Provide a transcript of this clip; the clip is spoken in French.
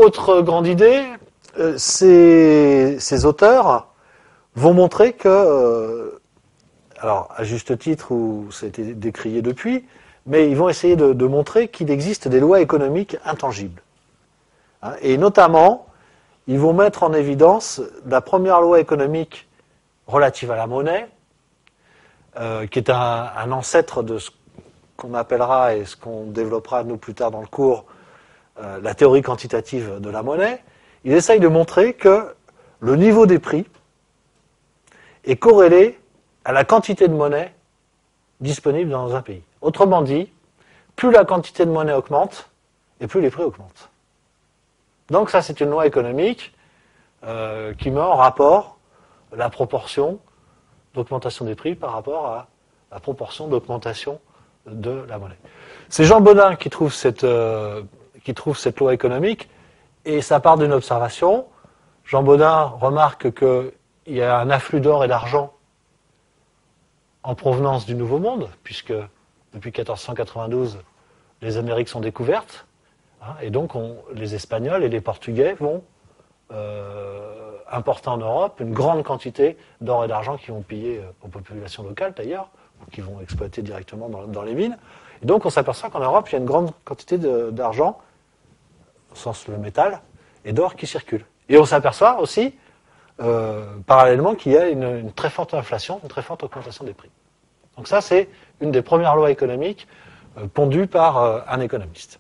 Autre grande idée, ces auteurs vont montrer que, alors à juste titre, ou ça a été décrié depuis, mais ils vont essayer de montrer qu'il existe des lois économiques intangibles. Et notamment, ils vont mettre en évidence la première loi économique relative à la monnaie, qui est un ancêtre de ce qu'on appellera et ce qu'on développera nous plus tard dans le cours, la théorie quantitative de la monnaie. Ils essayent de montrer que le niveau des prix est corrélé à la quantité de monnaie disponible dans un pays. Autrement dit, plus la quantité de monnaie augmente, et plus les prix augmentent. Donc ça, c'est une loi économique qui met en rapport la proportion d'augmentation des prix par rapport à la proportion d'augmentation de la monnaie. C'est Jean Bodin qui trouve cette loi économique, et ça part d'une observation. Jean Bodin remarque qu'il y a un afflux d'or et d'argent en provenance du Nouveau Monde, puisque depuis 1492, les Amériques sont découvertes, et donc les Espagnols et les Portugais vont importer en Europe une grande quantité d'or et d'argent qui vont piller aux populations locales d'ailleurs, ou qui vont exploiter directement dans les mines. Et donc on s'aperçoit qu'en Europe, il y a une grande quantité d'argent, au sens le métal, et d'or qui circule. Et on s'aperçoit aussi, parallèlement, qu'il y a une très forte inflation, une très forte augmentation des prix. Donc ça, c'est une des premières lois économiques pondues par un économiste.